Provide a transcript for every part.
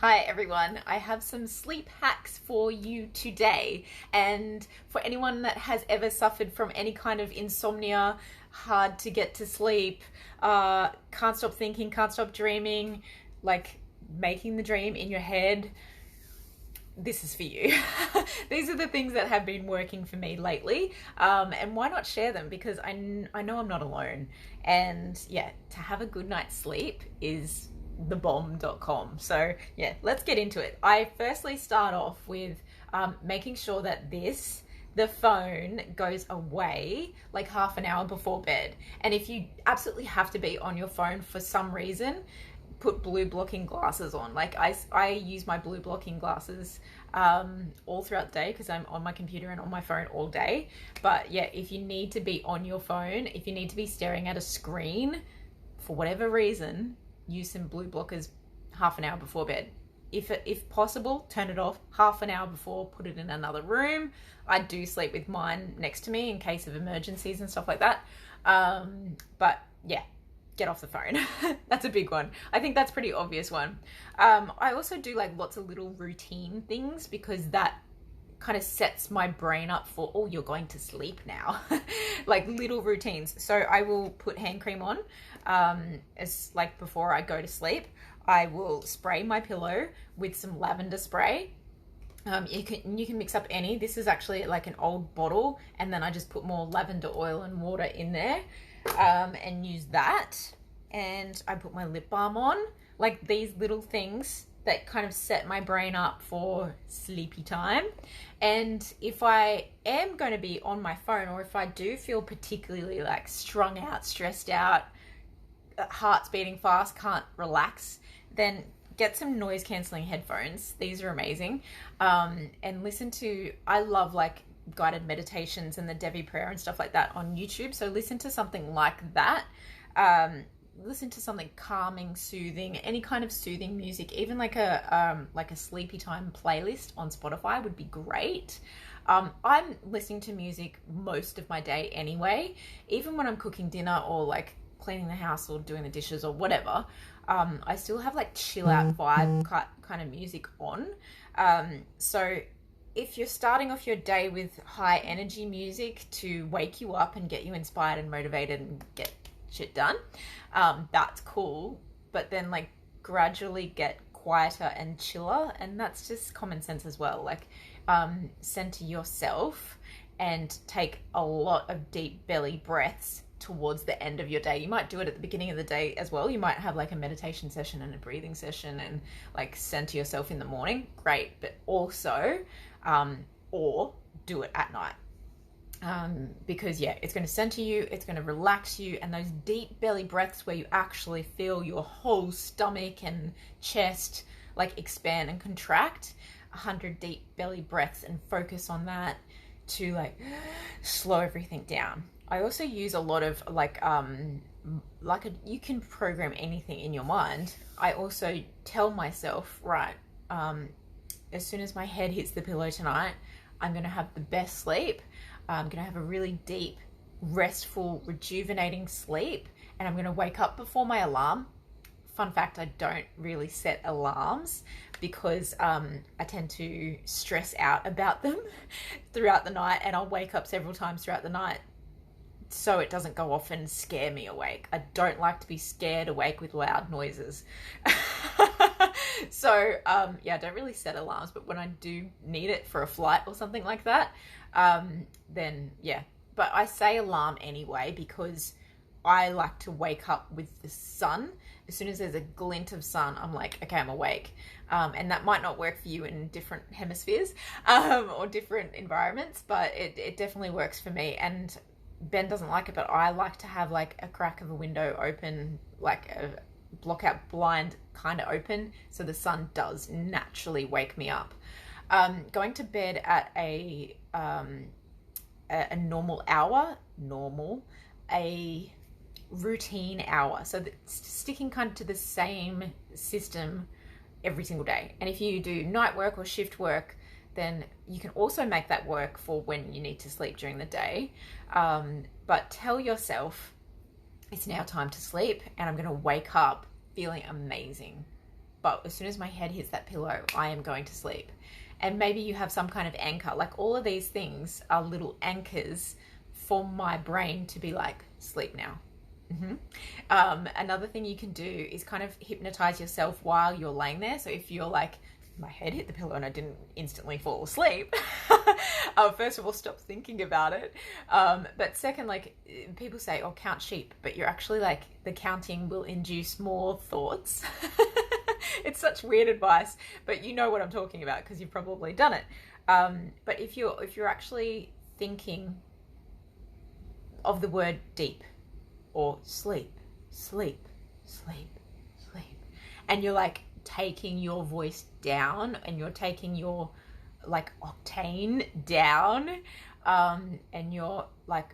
Hi everyone, I have some sleep hacks for you today. And for anyone that has ever suffered from any kind of insomnia, hard to get to sleep, can't stop thinking, can't stop dreaming, like making the dream in your head, this is for you. These are the things that have been working for me lately. And why not share them? Because I know I'm not alone. And yeah, to have a good night's sleep is thebomb.com. So yeah, let's get into it. I firstly start off with making sure that the phone goes away like half an hour before bed. And if you absolutely have to be on your phone for some reason, put blue blocking glasses on. Like I use my blue blocking glasses all throughout the day because I'm on my computer and on my phone all day. But yeah, if you need to be on your phone, if you need to be staring at a screen for whatever reason, use some blue blockers half an hour before bed. If possible, turn it off half an hour before, put it in another room. I do sleep with mine next to me in case of emergencies and stuff like that. But yeah, get off the phone. That's a big one. I think that's a pretty obvious one. I also do like lots of little routine things because that kind of sets my brain up for, oh, you're going to sleep now. Like little routines. So I will put hand cream on as like before I go to sleep. I will spray my pillow with some lavender spray. You can mix up any. This is actually like an old bottle, and then I just put more lavender oil and water in there and use that. And I put my lip balm on. Like these little things that kind of set my brain up for sleepy time. And if I am going to be on my phone, or if I do feel particularly like strung out, stressed out, heart's beating fast, can't relax, then get some noise cancelling headphones. These are amazing. And listen to, I love like guided meditations and the Devi prayer and stuff like that on YouTube. So listen to something like that. Listen to something calming, soothing, any kind of soothing music, even like a sleepy time playlist on Spotify would be great. I'm listening to music most of my day anyway, even when I'm cooking dinner or like cleaning the house or doing the dishes or whatever. I still have like chill out vibe kind of music on. So if you're starting off your day with high energy music to wake you up and get you inspired and motivated and get shit done, that's cool. But then like gradually get quieter and chiller, and that's just common sense as well. Like center yourself and take a lot of deep belly breaths towards the end of your day. You might do it at the beginning of the day as well. You might have like a meditation session and a breathing session and like center yourself in the morning. Great. But also or do it at night. Because yeah, it's going to center you, it's going to relax you, and those deep belly breaths where you actually feel your whole stomach and chest like expand and contract, 100 deep belly breaths, and focus on that to like slow everything down. I also use a lot of you can program anything in your mind. I also tell myself, right, as soon as my head hits the pillow tonight, I'm going to have the best sleep. I'm going to have a really deep, restful, rejuvenating sleep, and I'm going to wake up before my alarm. Fun fact, I don't really set alarms because I tend to stress out about them throughout the night, and I'll wake up several times throughout the night so it doesn't go off and scare me awake. I don't like to be scared awake with loud noises. So yeah, I don't really set alarms, but when I do need it for a flight or something like that, then yeah. But I say alarm anyway because I like to wake up with the sun. As soon as there's a glint of sun, I'm like, okay, I'm awake. And that might not work for you in different hemispheres or different environments, but it definitely works for me. And Ben doesn't like it, but I like to have like a crack of a window open, like a block out blind kind of open, so the sun does naturally wake me up. Going to bed at a normal hour, a routine hour. So sticking kind of to the same system every single day. And if you do night work or shift work, then you can also make that work for when you need to sleep during the day. But tell yourself, it's now time to sleep and I'm going to wake up feeling amazing but as soon as my head hits that pillow, I am going to sleep. And maybe you have some kind of anchor. Like, all of these things are little anchors for my brain to be like, sleep now. Another thing you can do is kind of hypnotize yourself while you're laying there. So if you're like, my head hit the pillow and I didn't instantly fall asleep, first of all, stop thinking about it. But second, like, people say, oh, count sheep, but you're actually like, the counting will induce more thoughts. It's such weird advice, but you know what I'm talking about because you've probably done it. But if you're actually thinking of the word deep, or sleep, sleep, sleep, sleep, and you're like taking your voice down, and you're taking your like octane down, and you're like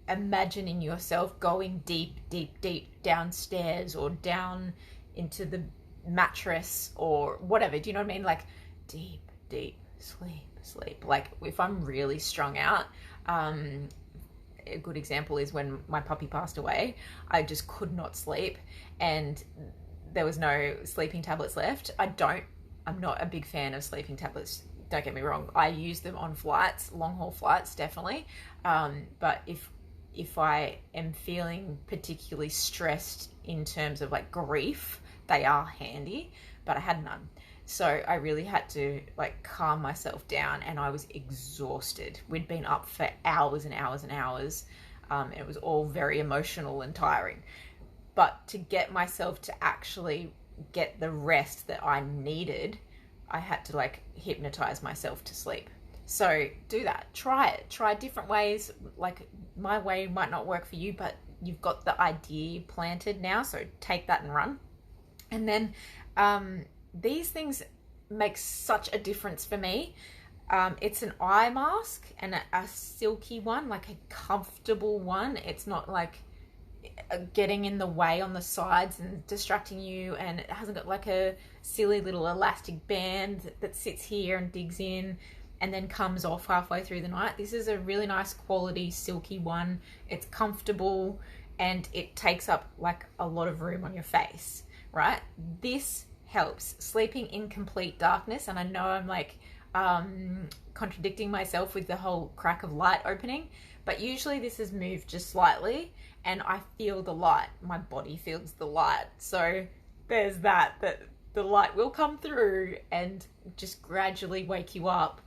imagining yourself going deep, deep, deep downstairs or down into the mattress or whatever. Do you know what I mean? Like, deep, deep, sleep, sleep. Like, if I'm really strung out, a good example is when my puppy passed away. I just could not sleep, and there was no sleeping tablets left. I'm not a big fan of sleeping tablets, don't get me wrong. I use them on flights, long haul flights, definitely. But if I am feeling particularly stressed in terms of like grief, they are handy, but I had none. So I really had to like calm myself down, and I was exhausted. We'd been up for hours and hours and hours. It was all very emotional and tiring. But to get myself to actually get the rest that I needed, I had to like hypnotize myself to sleep. So do that. Try it. Try different ways. Like, my way might not work for you, but you've got the idea planted now. So take that and run. And then these things make such a difference for me. It's an eye mask, and a silky one, like a comfortable one. It's not like getting in the way on the sides and distracting you, and it hasn't got like a silly little elastic band that sits here and digs in and then comes off halfway through the night. This is a really nice quality silky one. It's comfortable, and it takes up like a lot of room on your face, right? This helps sleeping in complete darkness. And I know I'm like contradicting myself with the whole crack of light opening, but usually this is moved just slightly and I feel the light. My body feels the light. So there's that the light will come through and just gradually wake you up.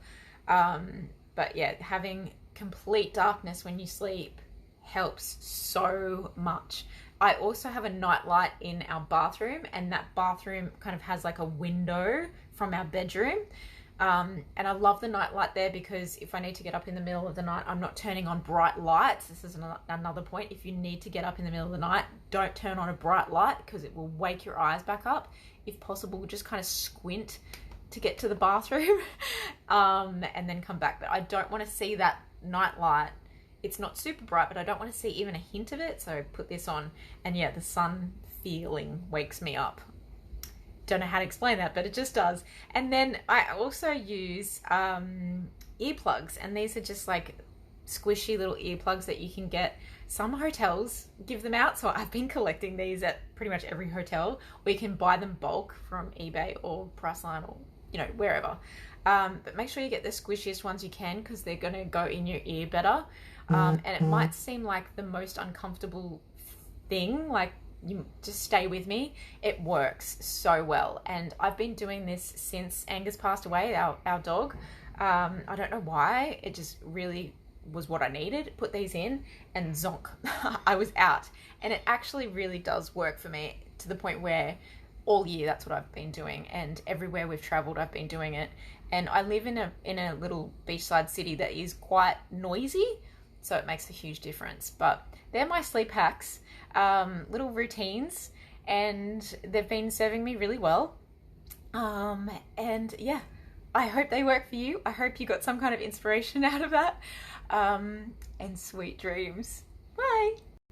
But yeah, having complete darkness when you sleep helps so much. I also have a nightlight in our bathroom, and that bathroom kind of has like a window from our bedroom. And I love the nightlight there because if I need to get up in the middle of the night, I'm not turning on bright lights. This is another point. If you need to get up in the middle of the night, don't turn on a bright light because it will wake your eyes back up. If possible, just kind of squint to get to the bathroom and then come back. But I don't want to see that nightlight. It's not super bright, but I don't want to see even a hint of it. So I put this on, and yeah, the sun feeling wakes me up. Don't know how to explain that, but it just does. And then I also use earplugs, and these are just like squishy little earplugs that you can get. Some hotels give them out, so I've been collecting these at pretty much every hotel, or you can buy them bulk from eBay or Priceline or, you know, wherever. But make sure you get the squishiest ones you can because they're going to go in your ear better. And it might seem like the most uncomfortable thing, like, you just stay with me. It works so well. And I've been doing this since Angus passed away, our dog. I don't know why. It just really was what I needed. Put these in and zonk. I was out. And it actually really does work for me to the point where all year that's what I've been doing. And everywhere we've traveled, I've been doing it. And I live in a little beachside city that is quite noisy. So it makes a huge difference. But they're my sleep hacks, little routines, and they've been serving me really well. And yeah, I hope they work for you. I hope you got some kind of inspiration out of that. And sweet dreams. Bye.